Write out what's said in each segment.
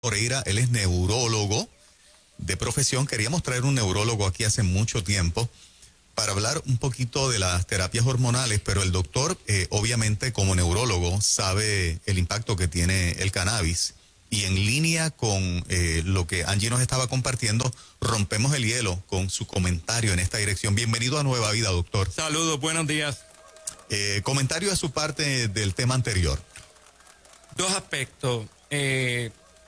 Moreira, él es neurólogo de profesión. Queríamos traer un neurólogo aquí hace mucho tiempo para hablar un poquito de las terapias hormonales, pero el doctor, obviamente, como neurólogo, sabe el impacto que tiene el cannabis. Y en línea con lo que Angie nos estaba compartiendo, rompemos el hielo con su comentario en esta dirección. Bienvenido a Nueva Vida, doctor. Saludos, buenos días. Comentario a su parte del tema anterior. Dos aspectos.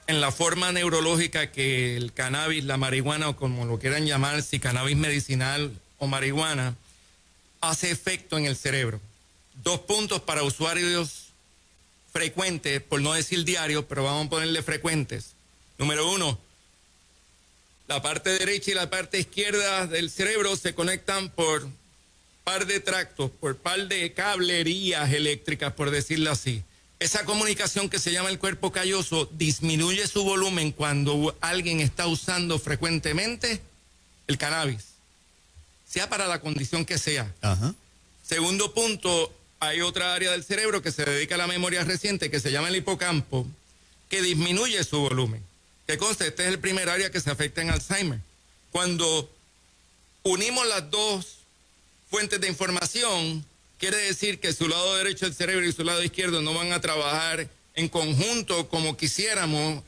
En la forma neurológica que el cannabis, la marihuana o como lo quieran llamar, si cannabis medicinal o marihuana, hace efecto en el cerebro. 2 puntos para usuarios frecuentes, por no decir diarios, pero vamos a ponerle frecuentes. Número 1, la parte derecha y la parte izquierda del cerebro se conectan por par de tractos, por par de cablerías eléctricas, por decirlo así. Esa comunicación que se llama el cuerpo calloso disminuye su volumen cuando alguien está usando frecuentemente el cannabis, sea para la condición que sea. Ajá. Segundo punto, hay otra área del cerebro que se dedica a la memoria reciente que se llama el hipocampo, que disminuye su volumen. Que conste, este es el primer área que se afecta en Alzheimer. Cuando unimos las dos fuentes de información, quiere decir que su lado derecho del cerebro y su lado izquierdo no van a trabajar en conjunto como quisiéramos.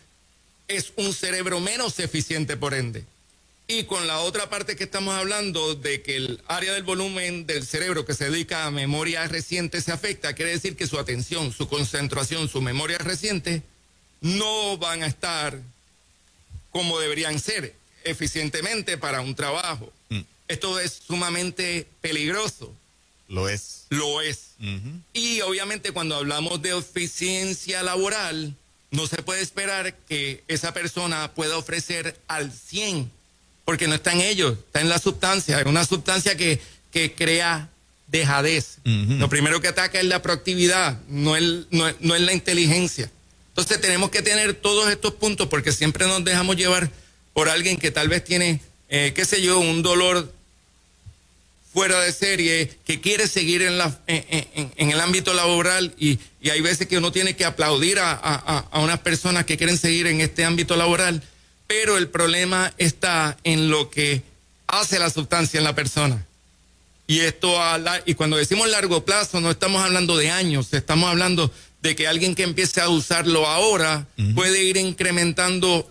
Es un cerebro menos eficiente, por ende. Y con la otra parte que estamos hablando de que el área del volumen del cerebro que se dedica a memoria reciente se afecta, quiere decir que su atención, su concentración, su memoria reciente no van a estar como deberían ser eficientemente para un trabajo. Esto es sumamente peligroso. Lo es. Lo es. Y obviamente cuando hablamos de eficiencia laboral, no se puede esperar que esa persona pueda ofrecer al 100%, porque no está en ellos, está en la sustancia. Es una sustancia que crea dejadez. Lo primero que ataca es la proactividad, no es la inteligencia. Entonces tenemos que tener todos estos puntos, porque siempre nos dejamos llevar por alguien que tal vez tiene, qué sé yo, un dolor fuera de serie, que quiere seguir en el ámbito laboral y hay veces que uno tiene que aplaudir a unas personas que quieren seguir en este ámbito laboral, pero el problema está en lo que hace la sustancia en la persona. Y y cuando decimos largo plazo, no estamos hablando de años, estamos hablando de que alguien que empiece a usarlo ahora puede ir incrementando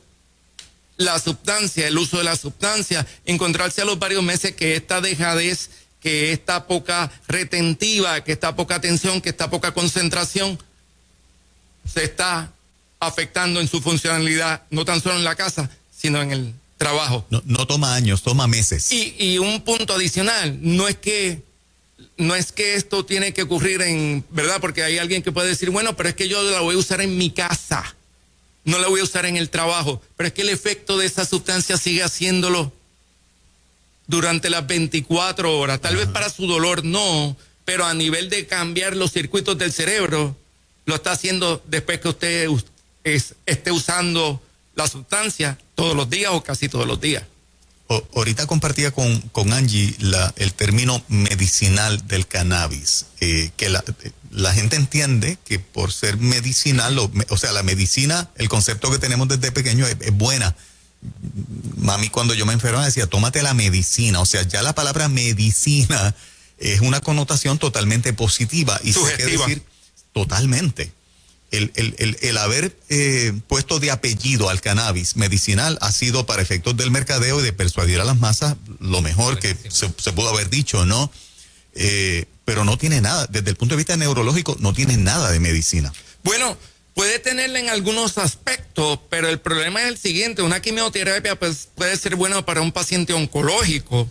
la sustancia, el uso de la sustancia, encontrarse a los varios meses que esta dejadez, que esta poca retentiva, que esta poca atención, que esta poca concentración se está afectando en su funcionalidad, no tan solo en la casa, sino en el trabajo. No toma años, toma meses. Y un punto adicional, no es que esto tiene que ocurrir ¿verdad? Porque hay alguien que puede decir, bueno, pero es que yo la voy a usar en mi casa, no la voy a usar en el trabajo, pero es que el efecto de esa sustancia sigue haciéndolo durante las 24 horas. Tal vez para su dolor no, pero a nivel de cambiar los circuitos del cerebro, lo está haciendo después que usted esté usando la sustancia todos los días o casi todos los días. Ahorita compartía con Angie el término medicinal del cannabis, que la gente entiende que por ser medicinal, o sea, la medicina, el concepto que tenemos desde pequeño es buena. Mami, cuando yo me enfermaba decía, tómate la medicina, o sea, ya la palabra medicina es una connotación totalmente positiva y subjetiva. Sé qué decir totalmente. El haber puesto de apellido al cannabis medicinal ha sido para efectos del mercadeo y de persuadir a las masas lo mejor que se pudo haber dicho, ¿no? Pero no tiene nada, desde el punto de vista neurológico, no tiene nada de medicina. Bueno, puede tenerla en algunos aspectos, pero el problema es el siguiente: una quimioterapia pues, puede ser buena para un paciente oncológico,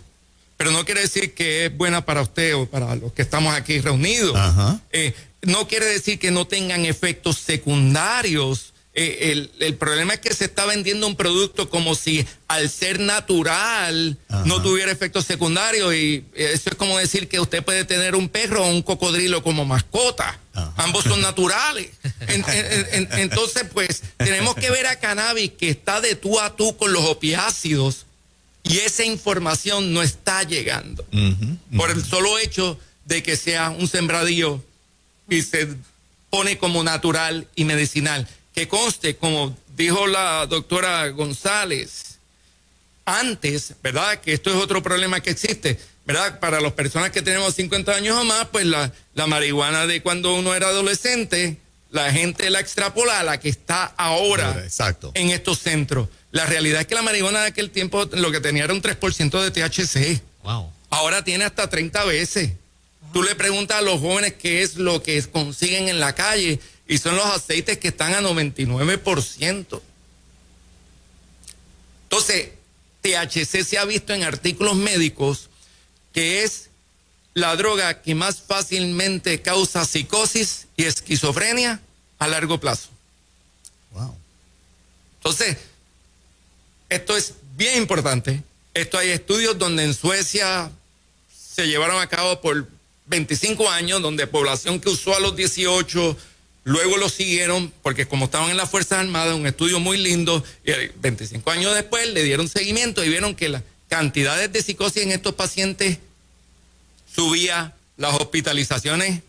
pero no quiere decir que es buena para usted o para los que estamos aquí reunidos. No quiere decir que no tengan efectos secundarios. El problema es que se está vendiendo un producto como si al ser natural no tuviera efectos secundarios, y eso es como decir que usted puede tener un perro o un cocodrilo como mascota. Ambos son naturales. Entonces, pues, tenemos que ver a cannabis que está de tú a tú con los opiáceos y esa información no está llegando. Por el solo hecho de que sea un sembradío y se pone como natural y medicinal. Que conste, como dijo la doctora González antes, ¿verdad? Que esto es otro problema que existe, ¿verdad? Para las personas que tenemos 50 años o más, pues la marihuana de cuando uno era adolescente, la gente la extrapola a la que está ahora exacto. En estos centros. La realidad es que la marihuana de aquel tiempo lo que tenía era un 3% de THC. Wow. Ahora tiene hasta 30 veces. Tú le preguntas a los jóvenes qué es lo que consiguen en la calle y son los aceites que están a 99%. Entonces, THC se ha visto en artículos médicos que es la droga que más fácilmente causa psicosis y esquizofrenia a largo plazo. Wow. Entonces, esto es bien importante. Esto hay estudios donde en Suecia se llevaron a cabo por 25 años, donde población que usó a los 18, luego lo siguieron, porque como estaban en las Fuerzas Armadas, un estudio muy lindo, y 25 años después le dieron seguimiento y vieron que las cantidades de psicosis en estos pacientes subía, las hospitalizaciones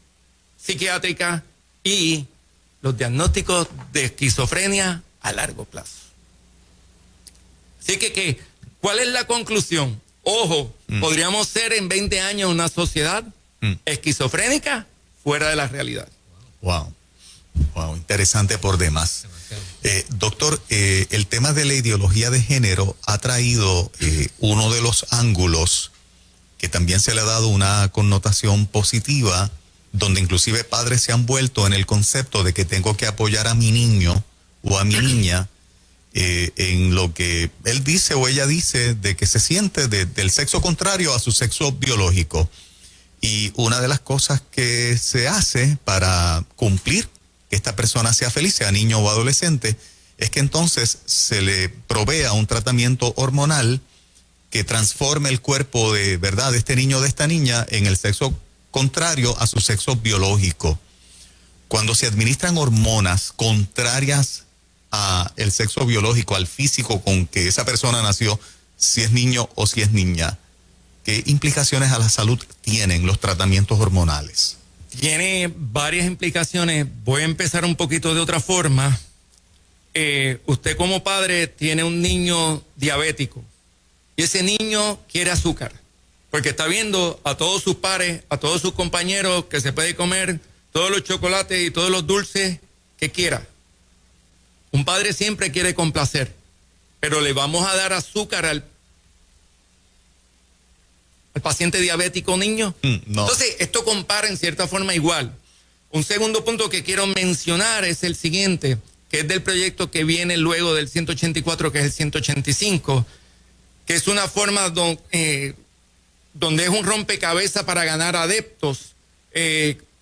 psiquiátricas y los diagnósticos de esquizofrenia a largo plazo. Así que ¿cuál es la conclusión? Ojo, podríamos ser en 20 años una sociedad esquizofrénica fuera de la realidad. Wow. Wow, interesante por demás. Doctor, el tema de la ideología de género ha traído uno de los ángulos que también se le ha dado una connotación positiva, donde inclusive padres se han vuelto en el concepto de que tengo que apoyar a mi niño o a mi niña en lo que él dice o ella dice de que se siente del sexo contrario a su sexo biológico. Y una de las cosas que se hace para cumplir que esta persona sea feliz, sea niño o adolescente, es que entonces se le provea un tratamiento hormonal que transforme el cuerpo de verdad de este niño o de esta niña en el sexo contrario a su sexo biológico. Cuando se administran hormonas contrarias a el sexo biológico, al físico con que esa persona nació, si es niño o si es niña, ¿qué implicaciones a la salud tienen los tratamientos hormonales? Tiene varias implicaciones. Voy a empezar un poquito de otra forma. Usted como padre tiene un niño diabético y ese niño quiere azúcar porque está viendo a todos sus pares, a todos sus compañeros que se puede comer todos los chocolates y todos los dulces que quiera. Un padre siempre quiere complacer, pero le vamos a dar azúcar al paciente diabético niño. No. Entonces, esto compara en cierta forma igual. Un segundo punto que quiero mencionar es el siguiente, que es del proyecto que viene luego del 184, que es el 185, que es una forma donde es un rompecabezas para ganar adeptos,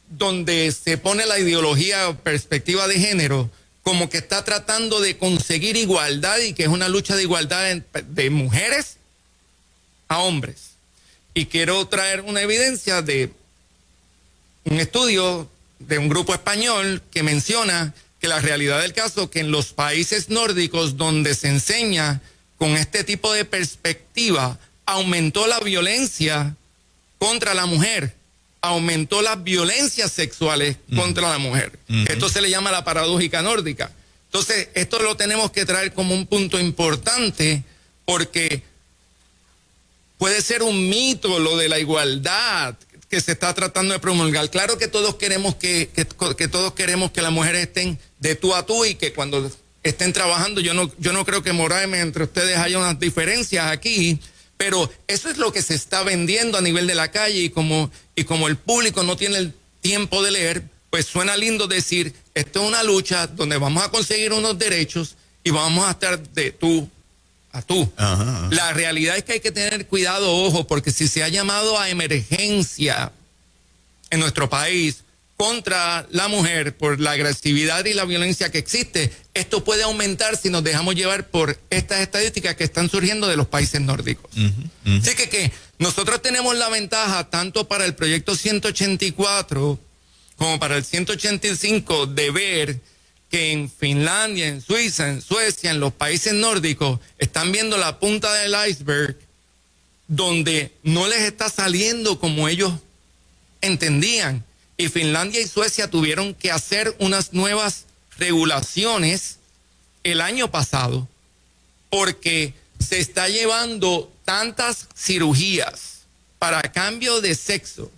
donde se pone la ideología o perspectiva de género como que está tratando de conseguir igualdad y que es una lucha de igualdad de mujeres a hombres. Y quiero traer una evidencia de un estudio de un grupo español que menciona que la realidad del caso que en los países nórdicos donde se enseña con este tipo de perspectiva aumentó la violencia contra la mujer, aumentó las violencias sexuales contra la mujer. Esto se le llama la paradójica nórdica. Entonces, esto lo tenemos que traer como un punto importante porque puede ser un mito lo de la igualdad que se está tratando de promulgar. Claro que todos queremos que todos queremos que las mujeres estén de tú a tú y que cuando estén trabajando, yo no creo que moralmente entre ustedes haya unas diferencias aquí, pero eso es lo que se está vendiendo a nivel de la calle y como el público no tiene el tiempo de leer, pues suena lindo decir, esto es una lucha donde vamos a conseguir unos derechos y vamos a estar de tú a tú. Ajá. La realidad es que hay que tener cuidado, ojo, porque si se ha llamado a emergencia en nuestro país contra la mujer por la agresividad y la violencia que existe, esto puede aumentar si nos dejamos llevar por estas estadísticas que están surgiendo de los países nórdicos. Así que nosotros tenemos la ventaja tanto para el proyecto 184 como para el 185 de ver que en Finlandia, en Suiza, en Suecia, en los países nórdicos, están viendo la punta del iceberg donde no les está saliendo como ellos entendían. Y Finlandia y Suecia tuvieron que hacer unas nuevas regulaciones el año pasado, porque se está llevando tantas cirugías para cambio de sexo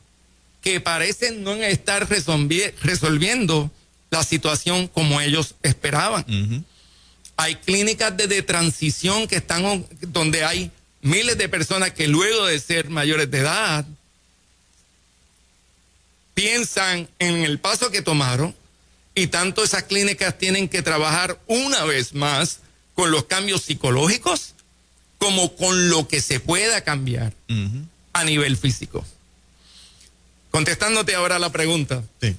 que parecen no estar resolviendo la situación como ellos esperaban. Hay clínicas de transición que están donde hay miles de personas que luego de ser mayores de edad piensan en el paso que tomaron, y tanto esas clínicas tienen que trabajar una vez más con los cambios psicológicos como con lo que se pueda cambiar a nivel físico. Contestándote ahora la pregunta. Sí.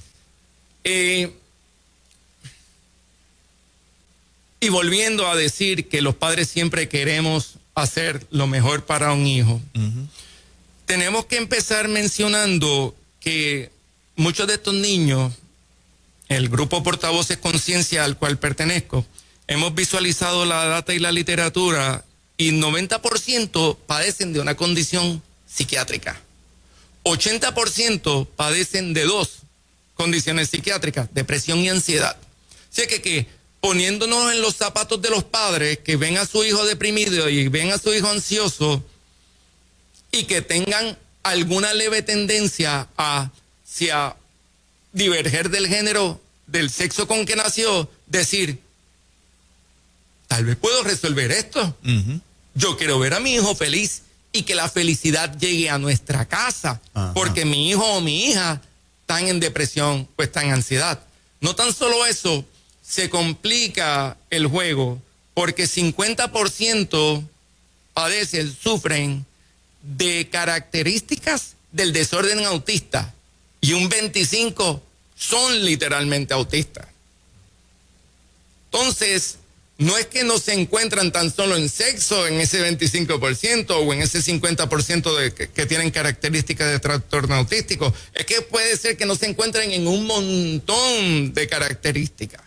Y volviendo a decir que los padres siempre queremos hacer lo mejor para un hijo, tenemos que empezar mencionando que muchos de estos niños, el grupo Portavoces Conciencia al cual pertenezco, hemos visualizado la data y la literatura y 90% padecen de una condición psiquiátrica. 80% padecen de 2 condiciones psiquiátricas, depresión y ansiedad. Así que poniéndonos en los zapatos de los padres que ven a su hijo deprimido y ven a su hijo ansioso y que tengan alguna leve tendencia hacia diverger del género, del sexo con que nació, decir, tal vez puedo resolver esto. Yo quiero ver a mi hijo feliz y que la felicidad llegue a nuestra casa, porque mi hijo o mi hija están en depresión o están en ansiedad. No tan solo eso, se complica el juego, porque 50% padecen, sufren de características del desorden autista y un 25% son literalmente autistas. Entonces, no es que no se encuentran tan solo en sexo en ese 25% o en ese 50% que tienen características de trastorno autístico, es que puede ser que no se encuentren en un montón de características.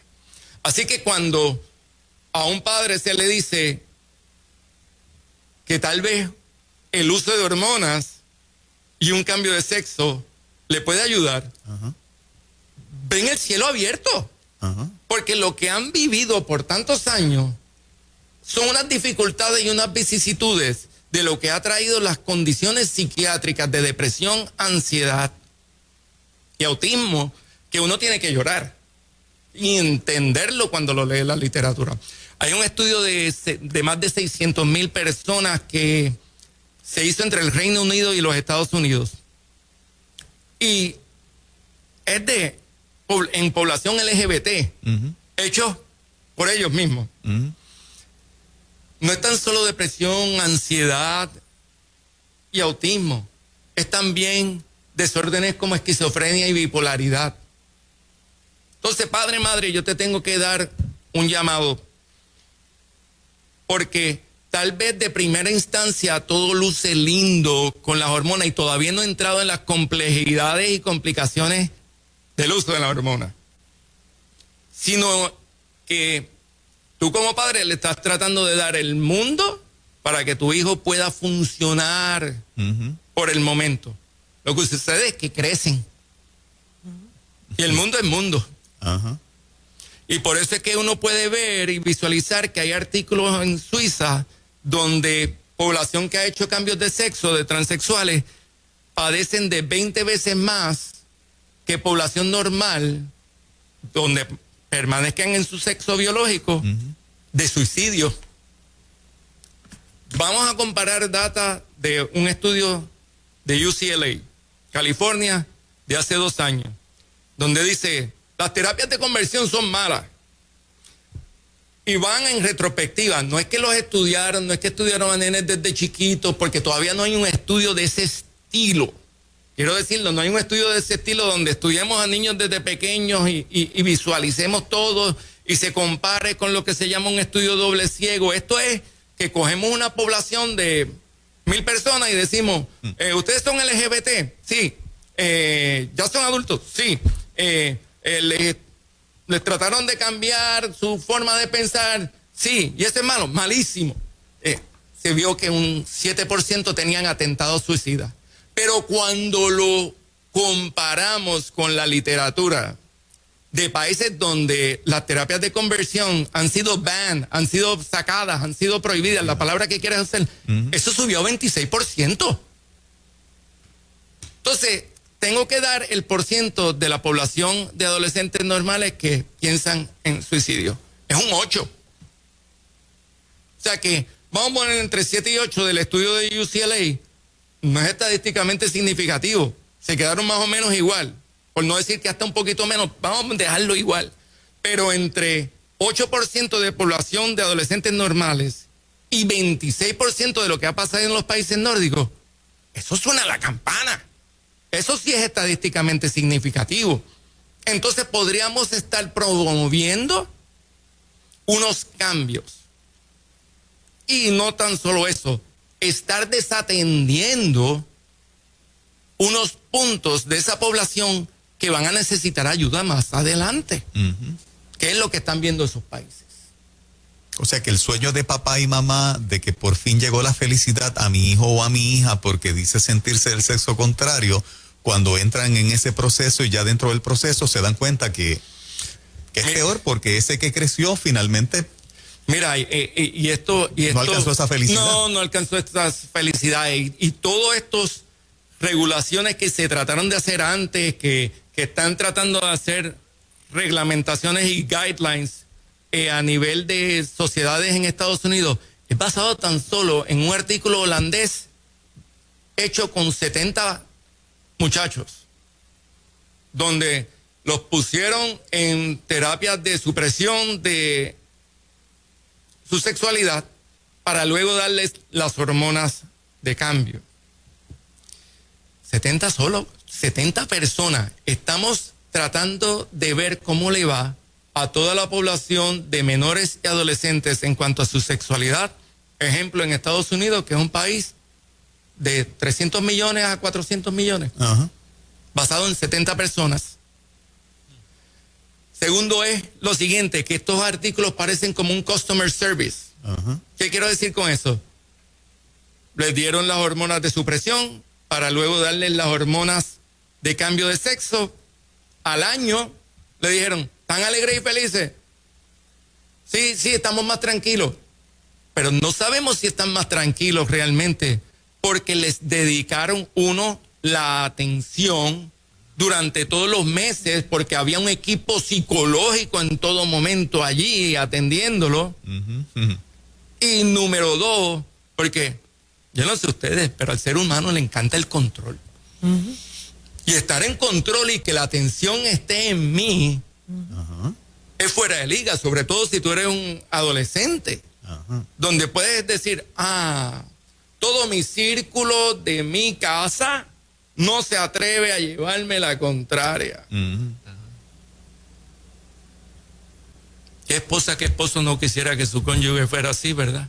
Así que cuando a un padre se le dice que tal vez el uso de hormonas y un cambio de sexo le puede ayudar, ven el cielo abierto. Porque lo que han vivido por tantos años son unas dificultades y unas vicisitudes de lo que ha traído las condiciones psiquiátricas de depresión, ansiedad y autismo, que uno tiene que llorar y entenderlo cuando lo lee la literatura. Hay un estudio de más de 600,000 personas que se hizo entre el Reino Unido y los Estados Unidos. Y es en población LGBT, hecho por ellos mismos. No es tan solo depresión, ansiedad y autismo, es también desórdenes como esquizofrenia y bipolaridad. Entonces, padre, madre, yo te tengo que dar un llamado, porque tal vez de primera instancia todo luce lindo con las hormonas y todavía no he entrado en las complejidades y complicaciones del uso de la hormona, sino que tú como padre le estás tratando de dar el mundo para que tu hijo pueda funcionar por el momento. Lo que sucede es que crecen y el mundo es mundo. Y por eso es que uno puede ver y visualizar que hay artículos en Suiza donde población que ha hecho cambios de sexo, de transexuales, padecen de 20 veces más que población normal, donde permanezcan en su sexo biológico, de suicidio. Vamos a comparar data de un estudio de UCLA, California, de hace 2 años, donde dice, las terapias de conversión son malas. Y van en retrospectiva. No es que los estudiaron, no es que estudiaron a nenes desde chiquitos, porque todavía no hay un estudio de ese estilo. Quiero decirlo, no hay un estudio de ese estilo donde estudiemos a niños desde pequeños y visualicemos todo y se compare con lo que se llama un estudio doble ciego. Esto es que cogemos una población de 1,000 personas y decimos, ¿ustedes son LGBT? Sí. ¿Ya son adultos? Sí. ¿Les trataron de cambiar su forma de pensar? Sí. ¿Y eso es malo? Malísimo. Se vio que un 7% tenían atentados suicidas. Pero cuando lo comparamos con la literatura, de países donde las terapias de conversión han sido banned, han sido sacadas, han sido prohibidas, la palabra que quieras hacer, eso subió 26%. Entonces, tengo que dar el porciento de la población de adolescentes normales que piensan en suicidio. Es un 8. O sea que, vamos a poner entre 7 y 8 del estudio de UCLA, no es estadísticamente significativo. Se quedaron más o menos igual. Por no decir que hasta un poquito menos, vamos a dejarlo igual. Pero entre 8% de población de adolescentes normales y 26% de lo que ha pasado en los países nórdicos, eso suena a la campana. Eso sí es estadísticamente significativo. Entonces podríamos estar promoviendo unos cambios. Y no tan solo eso, estar desatendiendo unos puntos de esa población que van a necesitar ayuda más adelante. ¿Qué es lo que están viendo esos países? O sea que el sueño de papá y mamá de que por fin llegó la felicidad a mi hijo o a mi hija porque dice sentirse del sexo contrario, cuando entran en ese proceso y ya dentro del proceso se dan cuenta que es peor porque ese que creció finalmente... Mira, y esto... No alcanzó esa felicidad. No alcanzó esta felicidad. Y todas estas regulaciones que se trataron de hacer antes, que están tratando de hacer reglamentaciones y guidelines a nivel de sociedades en Estados Unidos, es basado tan solo en un artículo holandés hecho con 70 muchachos, donde los pusieron en terapias de supresión de su sexualidad para luego darles las hormonas de cambio. 70 personas. Estamos tratando de ver cómo le va a toda la población de menores y adolescentes en cuanto a su sexualidad. Ejemplo, en Estados Unidos, que es un país de 300 millones a 400 millones, basado en 70 personas. Segundo es lo siguiente, que estos artículos parecen como un customer service. ¿Qué quiero decir con eso? Les dieron las hormonas de supresión para luego darles las hormonas de cambio de sexo. Al año le dijeron, ¿están alegres y felices? Sí, estamos más tranquilos. Pero no sabemos si están más tranquilos realmente, porque les dedicaron la atención durante todos los meses, porque había un equipo psicológico en todo momento allí atendiéndolo. Y número 2, porque yo no sé ustedes, pero al ser humano le encanta el control. Y estar en control y que la atención esté en mí es fuera de liga, sobre todo si tú eres un adolescente, donde puedes decir, todo mi círculo de mi casa no se atreve a llevarme la contraria. ¿Qué esposa, qué esposo no quisiera que su cónyuge fuera así, verdad?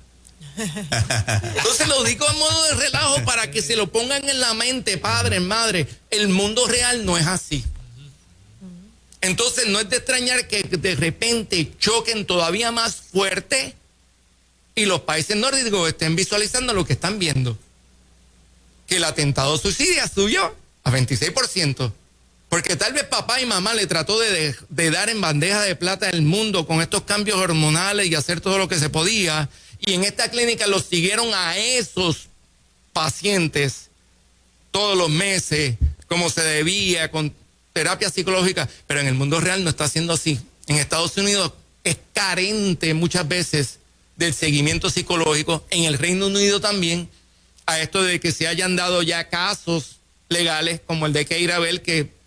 Entonces lo digo a modo de relajo para que se lo pongan en la mente, padres, madres. El mundo real no es así. Entonces no es de extrañar que de repente choquen todavía más fuerte y los países nórdicos estén visualizando lo que están viendo. Que el atentado suicidio subió a 26%. Porque tal vez papá y mamá le trató de dar en bandeja de plata el mundo con estos cambios hormonales y hacer todo lo que se podía. Y en esta clínica los siguieron a esos pacientes todos los meses, como se debía, con terapia psicológica. Pero en el mundo real no está siendo así. En Estados Unidos es carente muchas veces del seguimiento psicológico. En el Reino Unido también, a esto de que se hayan dado ya casos legales, como el de Keira Bell, que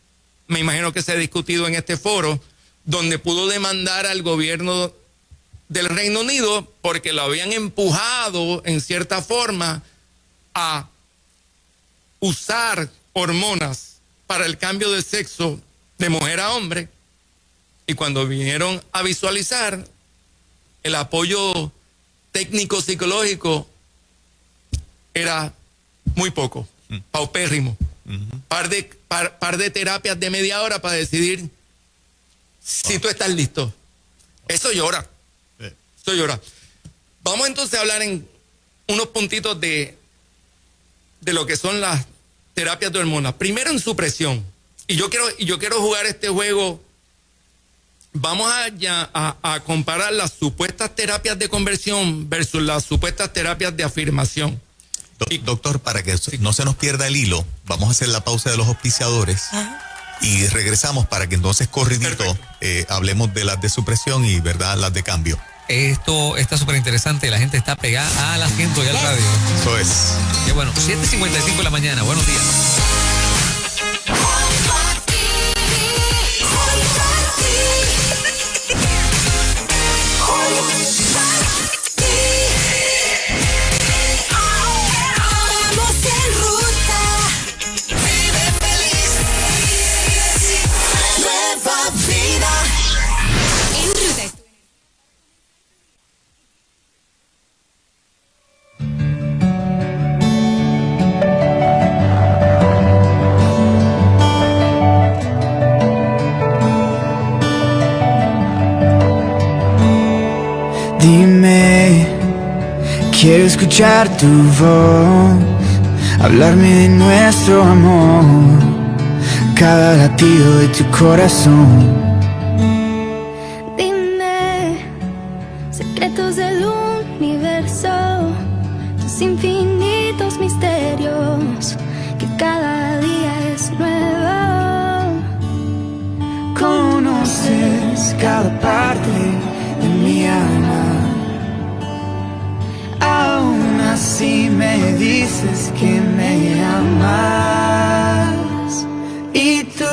me imagino que se ha discutido en este foro, donde pudo demandar al gobierno del Reino Unido porque lo habían empujado en cierta forma a usar hormonas para el cambio de sexo de mujer a hombre, y cuando vinieron a visualizar el apoyo técnico psicológico era muy poco, paupérrimo. Par de terapias de media hora para decidir si tú estás listo. Eso llora. Eso llora. Vamos entonces a hablar en unos puntitos de lo que son las terapias de hormonas. Primero en supresión. Y yo quiero jugar este juego vamos a comparar las supuestas terapias de conversión versus las supuestas terapias de afirmación. Doctor, para que no se nos pierda el hilo, vamos a hacer la pausa de los auspiciadores y regresamos para que entonces corridito hablemos de las de supresión y, ¿verdad?, las de cambio. Esto está súper interesante, la gente está pegada al asiento y al radio. Eso es. Qué bueno, 7:55 de la mañana, buenos días. Dime, quiero escuchar tu voz, hablarme de nuestro amor, cada latido de tu corazón. Dime, secretos del universo, tus infinitos misterios, que cada día es nuevo. Conoces cada parte de mi alma, aún así me dices que me amas. Y tú,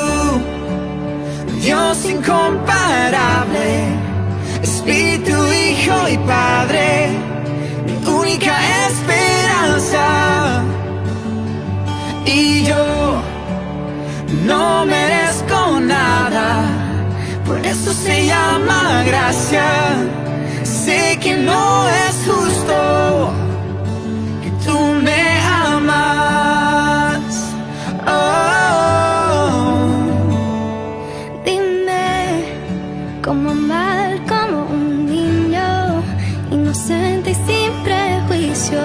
Dios incomparable, Espíritu, Hijo y Padre, mi única esperanza. Y yo no merezco nada, por eso se llama gracia. Sé que no es justo que tú me amas. Dime, cómo amar como un niño, inocente y sin prejuicio,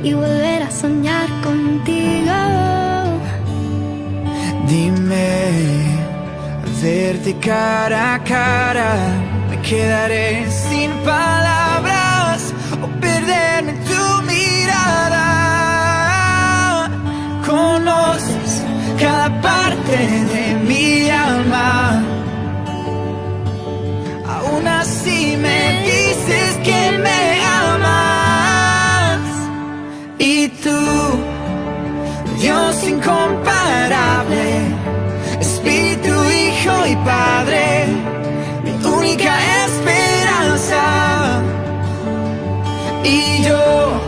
y volver a soñar contigo. Dime, verte cara a cara, me quedaré sin palabras o perderme en tu mirada. Conoces cada parte de mi alma, aún así me dices que me amas. Y tú, Dios incomparable, Espíritu, Hijo y Padre, mi única esperanza. Y yo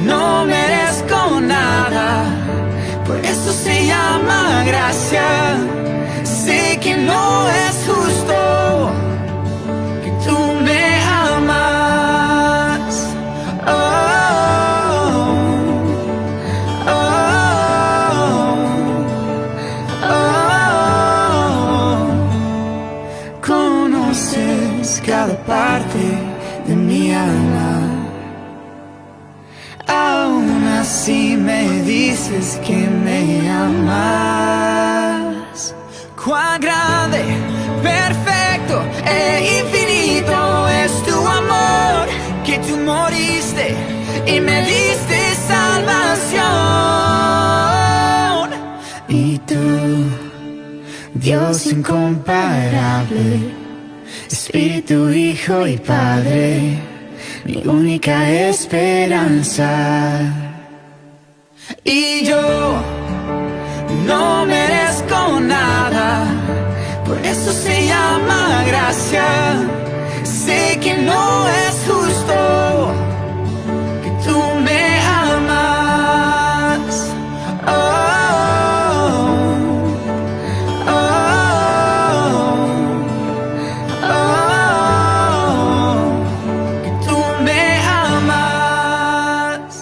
no merezco nada, por eso se llama gracia. Sé que no es justo que tú me amas. Conoces cada parte de mi alma, aún así me dices que me amas. Cuán grande, perfecto e infinito es tu amor, que tú moriste y me diste salvación. Y tú, Dios incomparable, Espíritu, Hijo y Padre, mi única esperanza. Y yo no merezco nada, por eso se llama gracia. Sé que no es justo que tú me amas. Que tú me amas.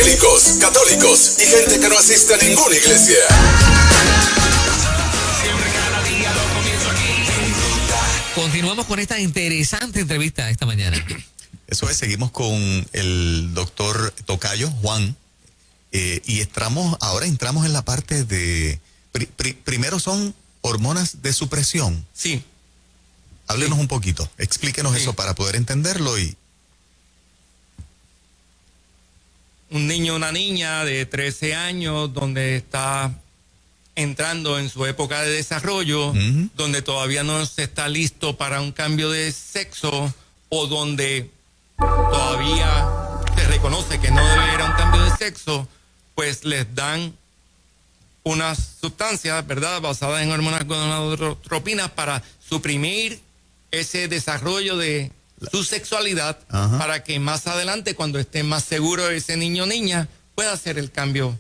evangélicos, católicos y gente que no asiste a ninguna iglesia. Continuamos con esta interesante entrevista esta mañana. Eso es, seguimos con el doctor Tocayo, Juan, y ahora entramos en la parte de, primero son hormonas de supresión. Sí. Háblenos un poquito, explíquenos Sí. eso para poder entenderlo. Y Un niño o una niña de 13 años donde está entrando en su época de desarrollo, Ujú. donde todavía no se está listo para un cambio de sexo o donde todavía se reconoce que no debería un cambio de sexo, pues les dan unas sustancias, ¿verdad?, basadas en hormonas gonadotropinas para suprimir ese desarrollo de su sexualidad. Ajá. Para que más adelante, cuando esté más seguro ese niño o niña, pueda hacer el cambio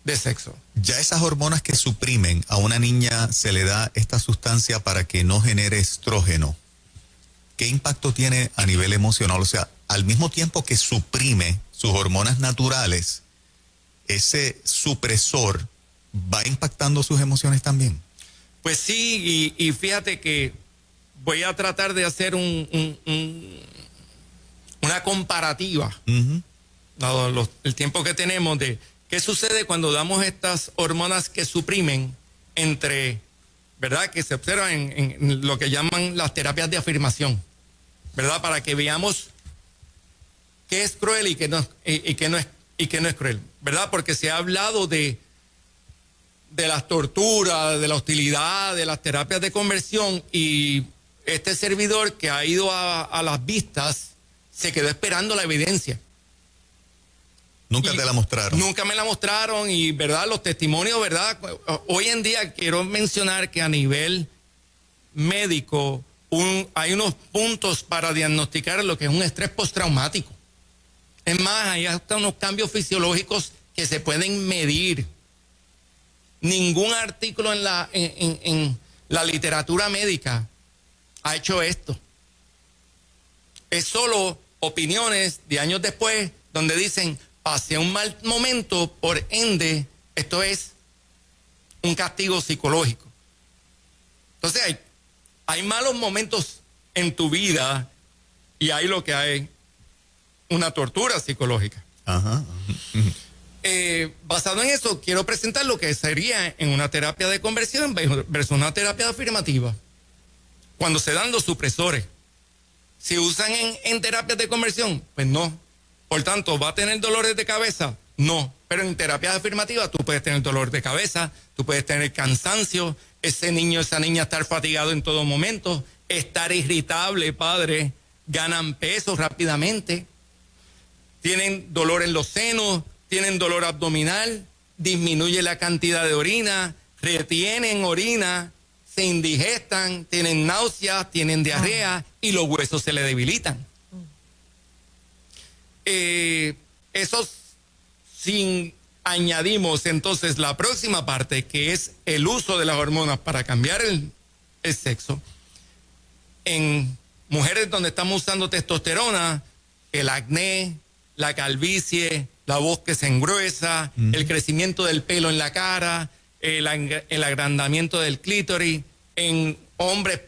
de sexo. ya esas hormonas que suprimen, a una niña se le da esta sustancia para que no genere estrógeno. ¿Qué impacto tiene a nivel emocional? O sea, al mismo tiempo que suprime sus hormonas naturales, ese supresor va impactando sus emociones también. Pues sí, y fíjate que voy a tratar de hacer una comparativa, Ujú. dado el tiempo que tenemos, de qué sucede cuando damos estas hormonas que suprimen entre, ¿verdad?, que se observan en lo que llaman las terapias de afirmación, ¿verdad?, para que veamos qué es cruel y qué no es cruel, ¿verdad? Porque se ha hablado de las torturas, de la hostilidad, de las terapias de conversión, y este servidor que ha ido a las vistas se quedó esperando la evidencia. Nunca te la mostraron. Nunca me la mostraron, y verdad, los testimonios, verdad, hoy en día quiero mencionar que a nivel médico hay unos puntos para diagnosticar lo que es un estrés postraumático. Es más, hay hasta unos cambios fisiológicos que se pueden medir. Ningún artículo en la literatura médica ha hecho esto. Es solo opiniones de años después donde dicen: pasé un mal momento, por ende, esto es un castigo psicológico. Entonces hay malos momentos en tu vida y hay lo que hay, una tortura psicológica. Ajá. Basado en eso, quiero presentar lo que sería en una terapia de conversión versus una terapia afirmativa. Cuando se dan los supresores, ¿se usan en terapias de conversión? Pues no. Por tanto, ¿va a tener dolores de cabeza? No. Pero en terapias afirmativas tú puedes tener dolor de cabeza, tú puedes tener cansancio, ese niño, esa niña estar fatigado en todo momento, estar irritable, padre, ganan peso rápidamente, tienen dolor en los senos, tienen dolor abdominal, disminuye la cantidad de orina, retienen orina, se indigestan, tienen náuseas, tienen diarrea y los huesos se le debilitan. Eso sin añadimos entonces la próxima parte, que es el uso de las hormonas para cambiar el sexo. En mujeres donde estamos usando testosterona, el acné, la calvicie, la voz que se engruesa, el crecimiento del pelo en la cara, el agrandamiento del clítoris, en hombres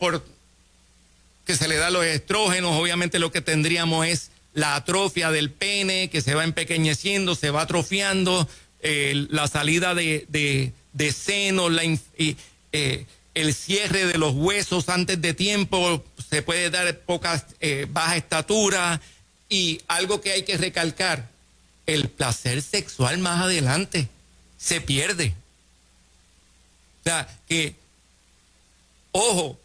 que se le da los estrógenos, obviamente lo que tendríamos es la atrofia del pene, que se va empequeñeciendo, se va atrofiando, la salida de senos, el cierre de los huesos antes de tiempo, se puede dar baja estatura, y algo que hay que recalcar, el placer sexual más adelante se pierde. O sea, que, ojo,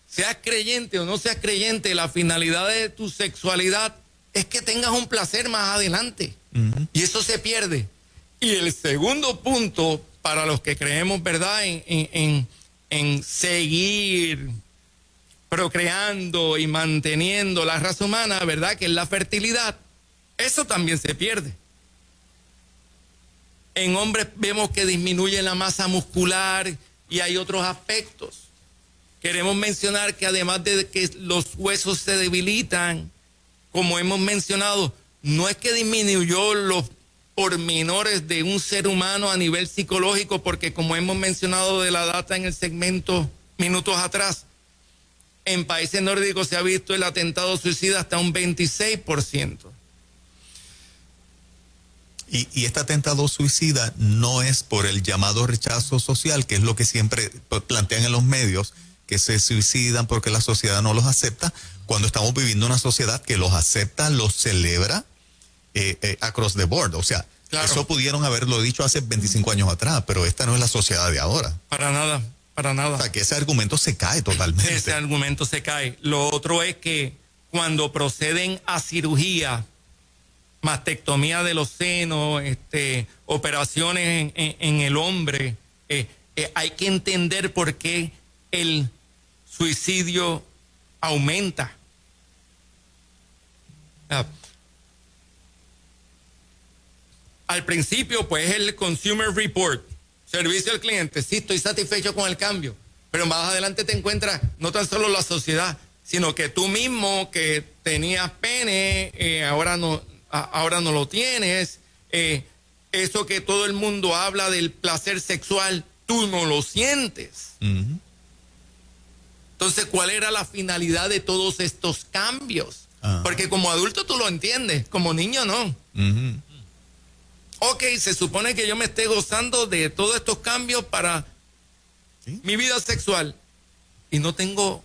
seas creyente o no seas creyente, la finalidad de tu sexualidad es que tengas un placer más adelante. Y eso se pierde. Y el segundo punto, para los que creemos, ¿verdad?, en seguir procreando y manteniendo la raza humana, ¿verdad?, que es la fertilidad, eso también se pierde. En hombres vemos que disminuye la masa muscular y hay otros aspectos. Queremos mencionar que además de que los huesos se debilitan, como hemos mencionado, no es que disminuyó pormenores de un ser humano a nivel psicológico, porque como hemos mencionado de la data en el segmento minutos atrás, en países nórdicos se ha visto el atentado suicida hasta un 26%. Y este atentado suicida no es por el llamado rechazo social, que es lo que siempre plantean en los medios, que se suicidan porque la sociedad no los acepta, cuando estamos viviendo una sociedad que los acepta, los celebra across the board. O sea, claro, eso pudieron haberlo dicho hace 25 años atrás, pero esta no es la sociedad de ahora. Para nada, para nada. O sea, que ese argumento se cae totalmente. Ese argumento se cae. Lo otro es que cuando proceden a cirugía, mastectomía de los senos, operaciones en el hombre, hay que entender por qué el suicidio aumenta. Al principio, pues, el Consumer Report, servicio al cliente, sí, estoy satisfecho con el cambio, pero más adelante te encuentras no tan solo la sociedad, sino que tú mismo que tenías pene, ahora no lo tienes, eso que todo el mundo habla del placer sexual, tú no lo sientes. Uh-huh. Entonces, ¿cuál era la finalidad de todos estos cambios? Uh-huh. Porque como adulto tú lo entiendes, como niño no. Uh-huh. Ok, se supone que yo me esté gozando de todos estos cambios para mi vida sexual y no tengo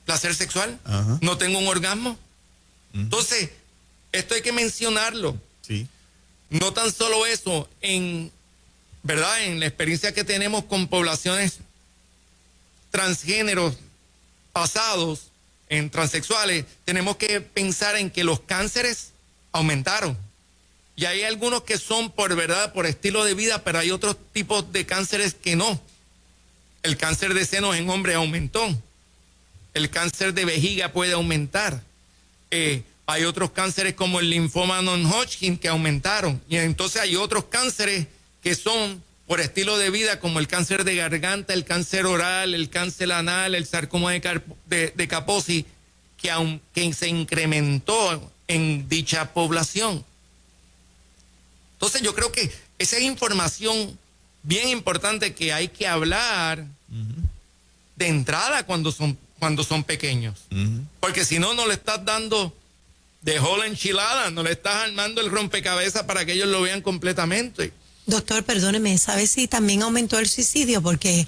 placer sexual, no tengo un orgasmo. Entonces, esto hay que mencionarlo. Sí. No tan solo eso, ¿verdad? En la experiencia que tenemos con poblaciones transgéneros pasados, en transexuales, tenemos que pensar en que los cánceres aumentaron. Y hay algunos que son por estilo de vida, pero hay otros tipos de cánceres que no. El cáncer de senos en hombres aumentó. El cáncer de vejiga puede aumentar. Hay otros cánceres como el linfoma non-Hodgkin que aumentaron. Y entonces hay otros cánceres que son por estilo de vida, como el cáncer de garganta, el cáncer oral, el cáncer anal, el sarcoma de Kaposi, que se incrementó en dicha población. Entonces yo creo que esa es información bien importante que hay que hablar de entrada cuando son pequeños. Porque si no le estás dando de whole enchilada, no le estás armando el rompecabezas para que ellos lo vean completamente. Doctor, perdóneme, ¿sabe si también aumentó el suicidio? Porque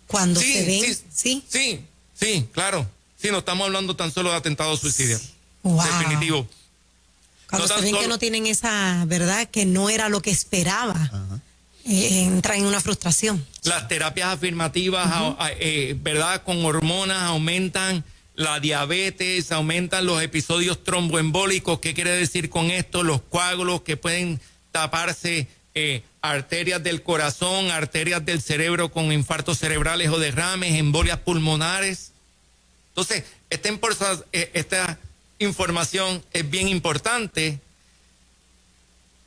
cuando se ven... Sí, claro. Sí, no estamos hablando tan solo de atentados suicidios. Wow. Definitivo. Cuando se ven que no tienen esa, ¿verdad? Que no era lo que esperaba. Entra en una frustración. Las terapias afirmativas, ¿verdad? Con hormonas aumentan la diabetes, aumentan los episodios tromboembólicos. ¿Qué quiere decir con esto? Los coágulos que pueden taparse, arterias del corazón, arterias del cerebro con infartos cerebrales o derrames, embolias pulmonares. Entonces, esta información es bien importante,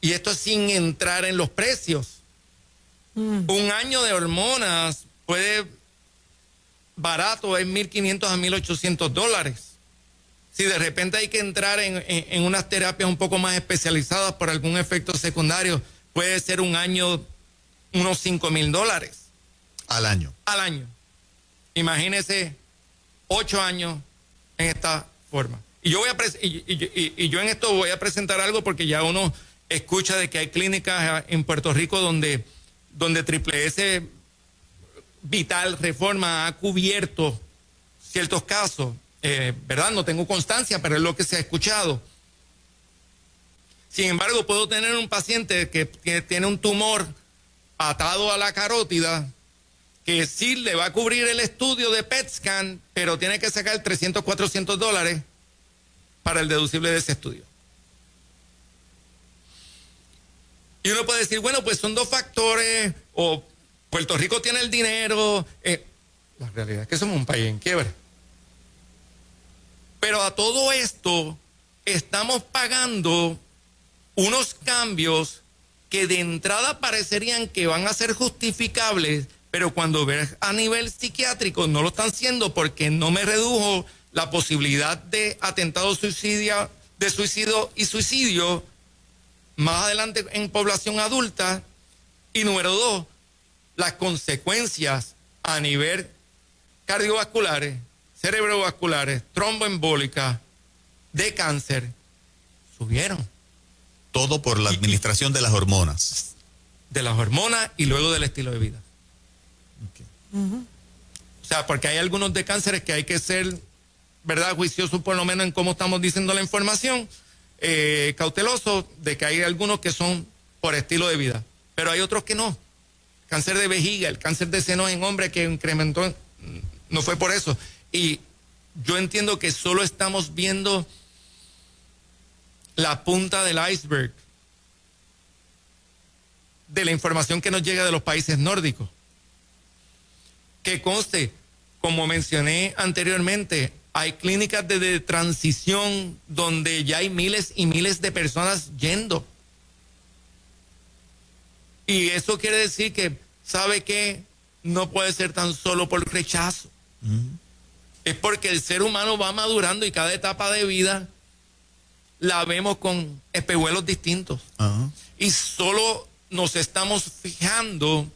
y esto es sin entrar en los precios. Un año de hormonas barato es $1,500 a $1,800. Si de repente hay que entrar en unas terapias un poco más especializadas por algún efecto secundario, puede ser un año unos $5,000 al año. Imagínese 8 años en esta forma. Y yo yo en esto voy a presentar algo, porque ya uno escucha de que hay clínicas en Puerto Rico donde Triple S Vital Reforma ha cubierto ciertos casos, ¿verdad? No tengo constancia, pero es lo que se ha escuchado. Sin embargo, puedo tener un paciente que tiene un tumor atado a la carótida, que sí le va a cubrir el estudio de PET scan, pero tiene que sacar $300, $400 para el deducible de ese estudio. Y uno puede decir, bueno, pues son dos factores, o Puerto Rico tiene el dinero. La realidad es que somos un país en quiebra. Pero a todo esto estamos pagando unos cambios que de entrada parecerían que van a ser justificables, pero cuando ves a nivel psiquiátrico no lo están siendo, porque no me redujo la posibilidad de atentado, suicidio y suicidio más adelante en población adulta. Y número 2, las consecuencias a nivel cardiovasculares, cerebrovasculares, tromboembólicas, de cáncer, subieron. Todo por la administración de las hormonas. De las hormonas y luego del estilo de vida. O sea, porque hay algunos de cánceres que hay que ser, ¿verdad?, juiciosos por lo menos en cómo estamos diciendo la información, cautelosos de que hay algunos que son por estilo de vida, pero hay otros que no. Cáncer de vejiga, el cáncer de seno en hombres que incrementó, no fue por eso. Y yo entiendo que solo estamos viendo la punta del iceberg de la información que nos llega de los países nórdicos. Que conste, como mencioné anteriormente, hay clínicas de transición donde ya hay miles y miles de personas yendo. Y eso quiere decir que, ¿sabe qué? No puede ser tan solo por rechazo. Es porque el ser humano va madurando y cada etapa de vida la vemos con espejuelos distintos. Y solo nos estamos fijando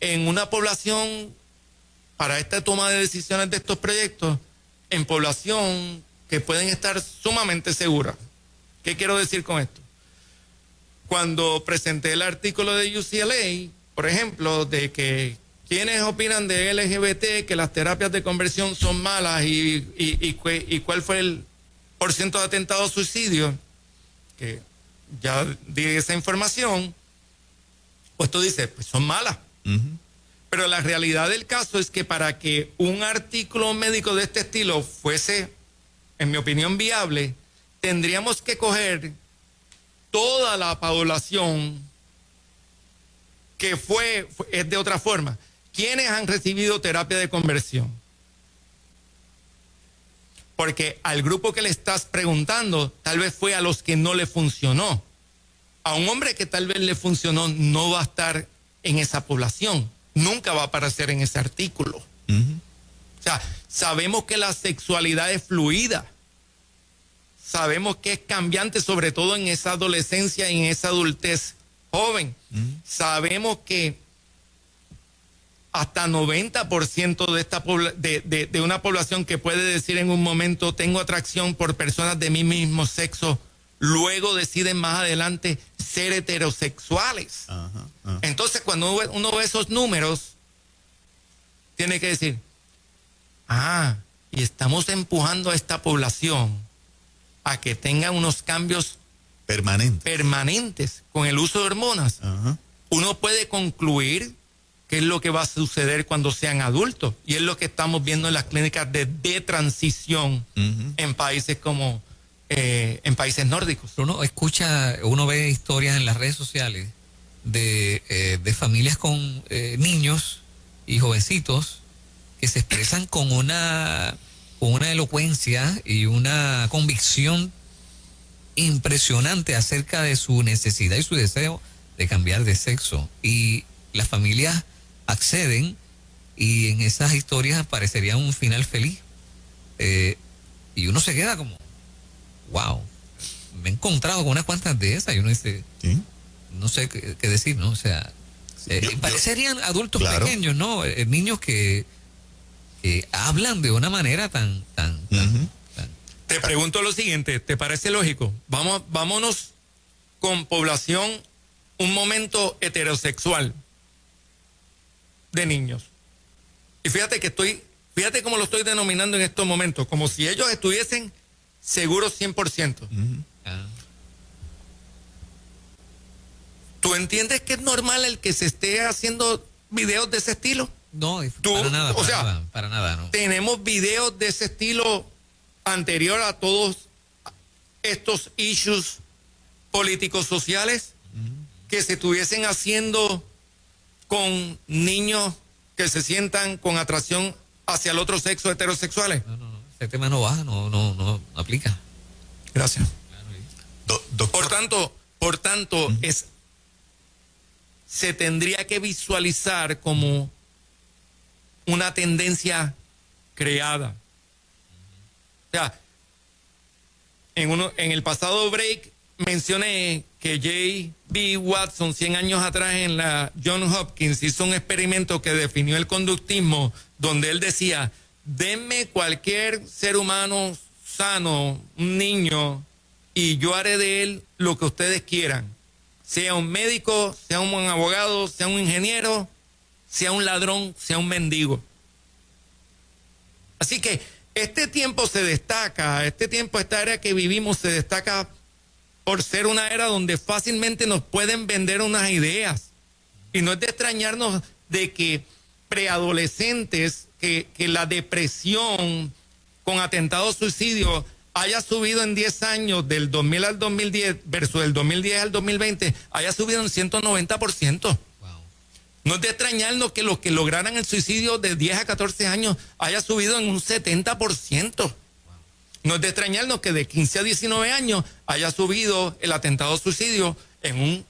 en una población, para esta toma de decisiones de estos proyectos, en población que pueden estar sumamente seguras. ¿Qué quiero decir con esto? Cuando presenté el artículo de UCLA, por ejemplo, de que quienes opinan de LGBT, que las terapias de conversión son malas y cuál fue el porcentaje de atentados a suicidio, que ya di esa información, pues tú dices, pues son malas. Pero la realidad del caso es que para que un artículo médico de este estilo fuese, en mi opinión, viable, tendríamos que coger toda la población que es de otra forma. ¿Quiénes han recibido terapia de conversión? Porque al grupo que le estás preguntando, tal vez fue a los que no le funcionó. A un hombre que tal vez le funcionó, no va a estar en esa población. Nunca va a aparecer en ese artículo. O sea, sabemos que la sexualidad es fluida. Sabemos que es cambiante, sobre todo en esa adolescencia y en esa adultez joven. Sabemos que hasta 90% de esta de una población que puede decir en un momento tengo atracción por personas de mi mismo sexo, luego deciden más adelante ser heterosexuales. Entonces, cuando uno ve esos números, tiene que decir, y estamos empujando a esta población a que tenga unos cambios permanentes con el uso de hormonas. Uno puede concluir qué es lo que va a suceder cuando sean adultos, y es lo que estamos viendo en las clínicas de transición en países como en países nórdicos. Uno ve historias en las redes sociales de familias con niños y jovencitos que se expresan con una elocuencia y una convicción impresionante acerca de su necesidad y su deseo de cambiar de sexo, y las familias acceden, y en esas historias aparecería un final feliz, y uno se queda como wow, me he encontrado con unas cuantas de esas y uno dice, no sé qué decir, ¿no? O sea, parecerían adultos pequeños, ¿no? Niños que hablan de una manera tan. Te pregunto lo siguiente, ¿te parece lógico? Vámonos con población un momento heterosexual de niños. Y fíjate cómo lo estoy denominando en estos momentos, como si ellos estuviesen seguros 100%. ¿Tú entiendes que es normal el que se esté haciendo videos de ese estilo? No, para nada, no. Tenemos videos de ese estilo anterior a todos estos issues políticos sociales que se estuviesen haciendo con niños que se sientan con atracción hacia el otro sexo, heterosexuales. No. Ese tema no va, no aplica. Gracias. Doctor. Por tanto, se tendría que visualizar como una tendencia creada. O sea, en el pasado break mencioné que J.B. Watson 100 años atrás en la Johns Hopkins hizo un experimento que definió el conductismo, donde él decía, denme cualquier ser humano sano, un niño, y yo haré de él lo que ustedes quieran. Sea un médico, sea un abogado, sea un ingeniero, sea un ladrón, sea un mendigo. Así que este tiempo se destaca, esta era que vivimos se destaca por ser una era donde fácilmente nos pueden vender unas ideas. Y no es de extrañarnos de que preadolescentes, que la depresión con atentados suicidios haya subido en 10 años, del 2000 al 2010 versus del 2010 al 2020, haya subido en 190%. Wow. No es de extrañarnos que los que lograran el suicidio de 10 a 14 años haya subido en un 70%. Wow. No es de extrañarnos que de 15 a 19 años haya subido el atentado suicidio en un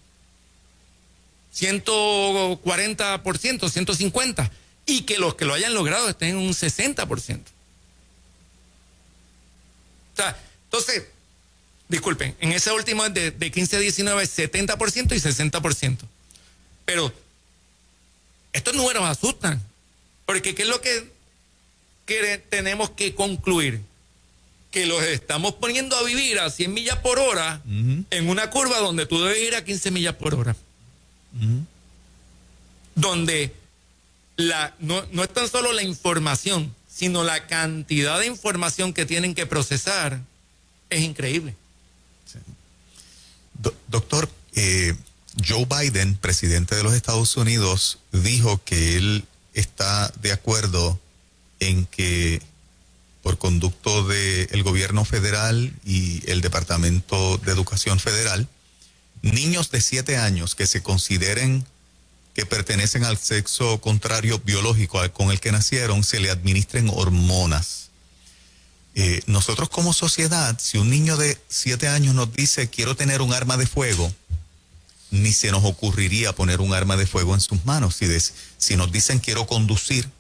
140%, 150%, y que los que lo hayan logrado estén en un 60%. O sea, entonces, disculpen, en ese último de 15 a 19 es 70% y 60%. Pero estos números asustan, porque ¿qué es lo que tenemos que concluir? Que los estamos poniendo a vivir a 100 millas por hora en una curva donde tú debes ir a 15 millas por hora. Donde no es tan solo la información, sino la cantidad de información que tienen que procesar es increíble. Sí. Doctor, Joe Biden, presidente de los Estados Unidos, dijo que él está de acuerdo en que por conducto del gobierno federal y el Departamento de Educación Federal, niños de 7 años que se consideren que pertenecen al sexo contrario biológico con el que nacieron, se le administren hormonas. Nosotros como sociedad, si un niño de 7 años nos dice quiero tener un arma de fuego, ni se nos ocurriría poner un arma de fuego en sus manos. Si nos dicen quiero conducir,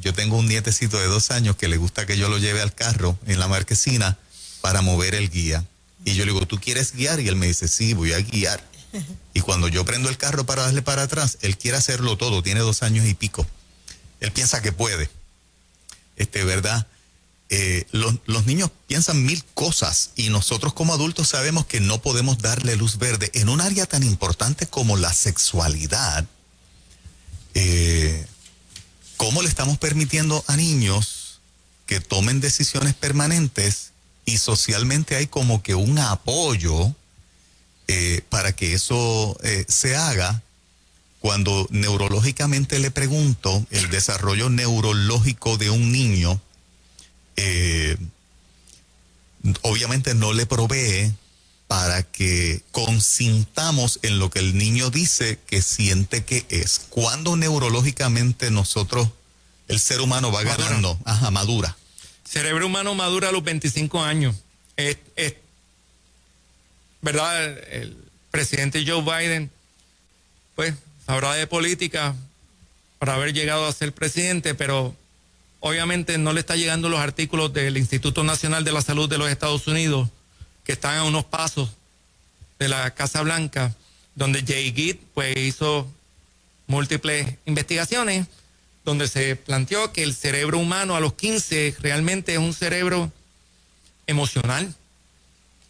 yo tengo un nietecito de 2 años que le gusta que yo lo lleve al carro en la marquesina para mover el guía. Y yo le digo, ¿tú quieres guiar? Y él me dice, sí, voy a guiar. Y cuando yo prendo el carro para darle para atrás, él quiere hacerlo todo, tiene 2 años y pico. Él piensa que puede. ¿Verdad? Los niños piensan 1000 cosas y nosotros como adultos sabemos que no podemos darle luz verde en un área tan importante como la sexualidad. ¿Cómo le estamos permitiendo a niños que tomen decisiones permanentes y socialmente hay como que un apoyo para que eso se haga? Cuando neurológicamente le pregunto, el desarrollo neurológico de un niño obviamente no le provee para que consintamos en lo que el niño dice que siente que es. Cuando neurológicamente nosotros, el ser humano va ganando, madura. Cerebro humano madura a los 25 años. ¿Verdad? El presidente Joe Biden, pues, sabrá de política para haber llegado a ser presidente, pero obviamente no le está llegando los artículos del Instituto Nacional de la Salud de los Estados Unidos, que están a unos pasos de la Casa Blanca, donde Jay Gitt pues hizo múltiples investigaciones, donde se planteó que el cerebro humano a los 15 realmente es un cerebro emocional,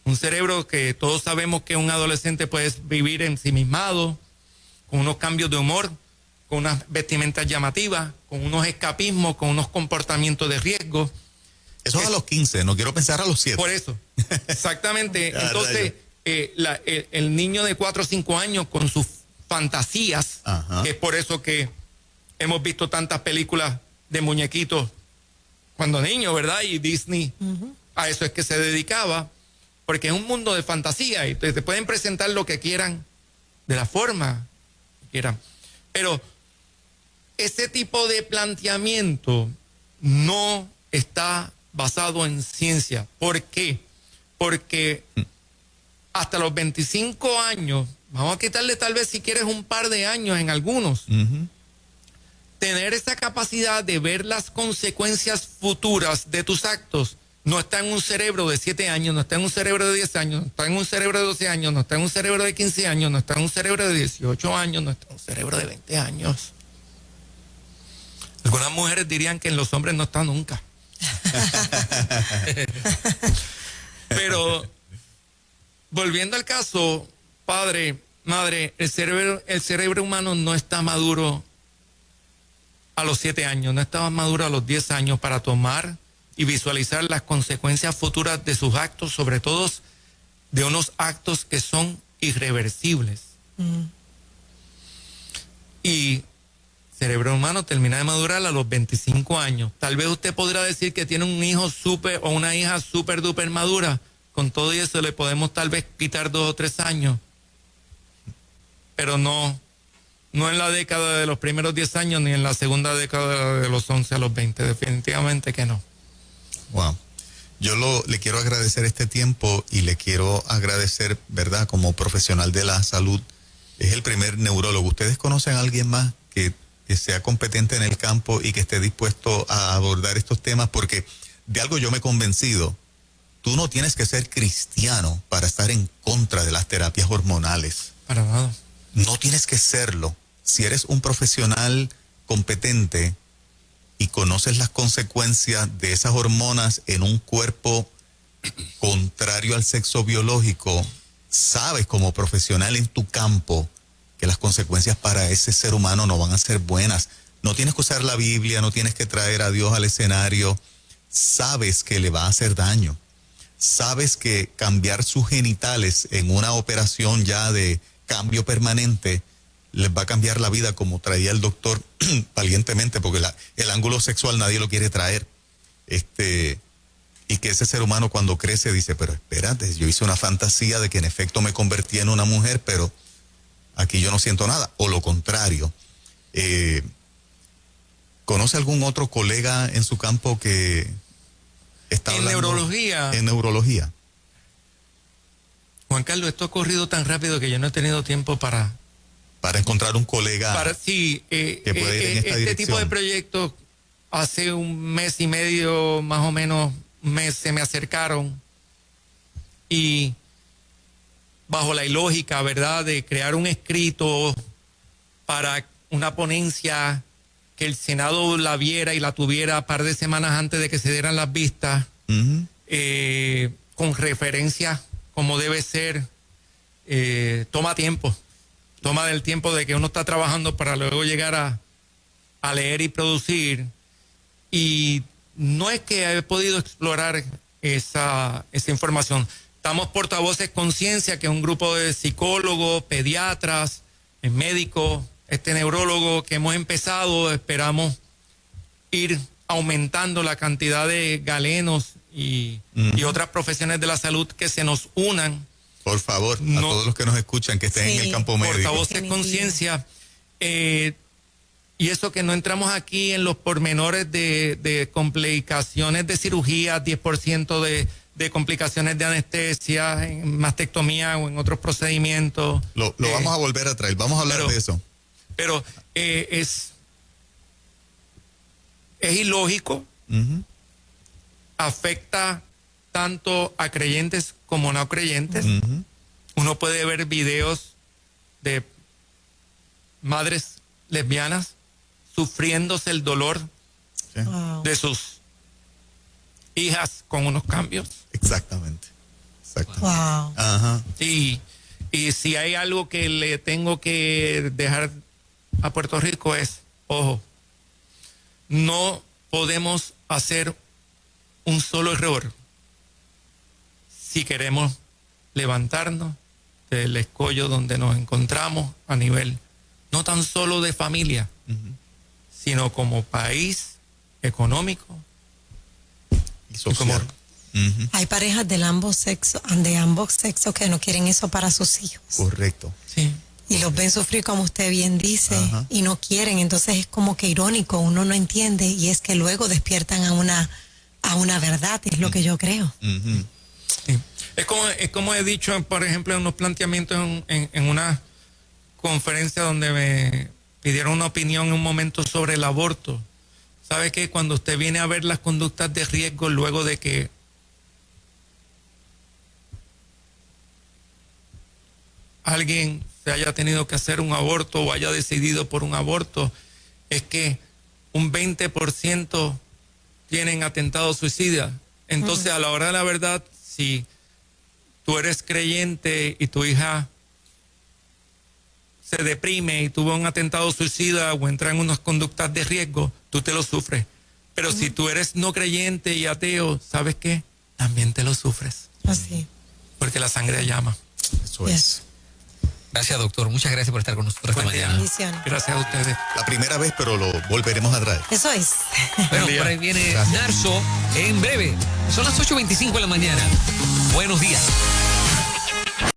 un cerebro que todos sabemos que un adolescente puede vivir ensimismado, con unos cambios de humor, con unas vestimentas llamativas, con unos escapismos, con unos comportamientos de riesgo. Eso es a los 15, no quiero pensar a los 7. Por eso, exactamente. Entonces, el niño de 4 o 5 años con sus fantasías, que es por eso que hemos visto tantas películas de muñequitos cuando niño, ¿verdad? Y Disney a eso es que se dedicaba, porque es un mundo de fantasía y te pueden presentar lo que quieran, de la forma que quieran. Pero ese tipo de planteamiento no está basado en ciencia. ¿Por qué? Porque hasta los 25 años, vamos a quitarle tal vez si quieres un par de años en algunos, tener esa capacidad de ver las consecuencias futuras de tus actos no está en un cerebro de 7 años, no está en un cerebro de 10 años, no está en un cerebro de 12 años, no está en un cerebro de 15 años, no está en un cerebro de 18 años, no está en un cerebro de 20 años. Algunas mujeres dirían que en los hombres no está nunca. Pero, volviendo al caso, padre, madre, el cerebro humano no está maduro a los 7 años, no estaba maduro a los 10 años para tomar y visualizar las consecuencias futuras de sus actos, sobre todo de unos actos que son irreversibles. Y cerebro humano termina de madurar a los 25 años. Tal vez usted podrá decir que tiene un hijo súper o una hija súper duper madura. Con todo y eso le podemos tal vez quitar 2 o 3 años. Pero no en la década de los primeros 10 años ni en la segunda década de los 11 a los 20. Definitivamente que no. Wow. Yo le quiero agradecer este tiempo y le quiero agradecer, ¿verdad? Como profesional de la salud, es el primer neurólogo. ¿Ustedes conocen a alguien más que sea competente en el campo y que esté dispuesto a abordar estos temas? Porque de algo yo me he convencido. Tú no tienes que ser cristiano para estar en contra de las terapias hormonales. Para nada. No tienes que serlo. Si eres un profesional competente y conoces las consecuencias de esas hormonas en un cuerpo contrario al sexo biológico, sabes como profesional en tu campo que las consecuencias para ese ser humano no van a ser buenas. No tienes que usar la Biblia, no tienes que traer a Dios al escenario. Sabes que le va a hacer daño. Sabes que cambiar sus genitales en una operación ya de cambio permanente les va a cambiar la vida, como traía el doctor valientemente, porque el ángulo sexual nadie lo quiere traer. Y que ese ser humano cuando crece dice, pero espérate, yo hice una fantasía de que en efecto me convertía en una mujer, pero aquí yo no siento nada. O lo contrario. ¿Conoce algún otro colega en su campo que está hablando? Neurología. En neurología. Juan Carlos, esto ha corrido tan rápido que yo no he tenido tiempo para encontrar un colega que pueda ir en esta este dirección. tipo de proyectos hace un mes y medio, más o menos un mes, se me acercaron y bajo la ilógica, ¿verdad?, de crear un escrito para una ponencia que el Senado la viera y la tuviera un par de semanas antes de que se dieran las vistas, con referencia como debe ser, toma tiempo. Toma del tiempo de que uno está trabajando para luego llegar a leer y producir. Y no es que he podido explorar esa información. Estamos portavoces Conciencia, que es un grupo de psicólogos, pediatras, médicos, neurólogo que hemos empezado. Esperamos ir aumentando la cantidad de galenos y otras profesiones de la salud que se nos unan. Por favor, a todos los que nos escuchan que estén en el campo médico. Portavoces Conciencia. Y eso que no entramos aquí en los pormenores de complicaciones de cirugía, 10% de complicaciones de anestesia, en mastectomía o en otros procedimientos. Lo vamos a volver a traer, vamos a hablar de eso. Pero es ilógico, afecta tanto a creyentes como no creyentes. Uno puede ver videos de madres lesbianas sufriéndose el dolor de sus hijas con unos cambios. Exactamente. Wow. Ajá. Y si hay algo que le tengo que dejar a Puerto Rico es, ojo, no podemos hacer un solo error si queremos levantarnos del escollo donde nos encontramos a nivel no tan solo de familia, sino como país económico y social. Hay parejas de ambos sexos que no quieren eso para sus hijos. Correcto. Sí. Y los ven sufrir, como usted bien dice, y no quieren. Entonces es como que irónico, uno no entiende, y es que luego despiertan a una verdad, es lo que yo creo. Sí. Es como he dicho, por ejemplo, en unos planteamientos en una conferencia donde me pidieron una opinión en un momento sobre el aborto. ¿Sabe qué? Cuando usted viene a ver las conductas de riesgo luego de que alguien se haya tenido que hacer un aborto o haya decidido por un aborto, es que un 20% tienen atentados suicidas. Entonces, a la hora de la verdad, si tú eres creyente y tu hija se deprime y tuvo un atentado suicida o entra en unas conductas de riesgo, tú te lo sufres. Pero si tú eres no creyente y ateo, ¿sabes qué? También te lo sufres. Así. Porque la sangre llama. Eso Yes. es. Gracias, doctor. Muchas gracias por estar con nosotros esta Buen día. mañana. Bendiciones. Gracias a ustedes. La primera vez, pero lo volveremos a traer. Eso es. Bueno, día. por ahí viene Gracias. Narso en breve. Son las 8:25 de la mañana. Buenos días.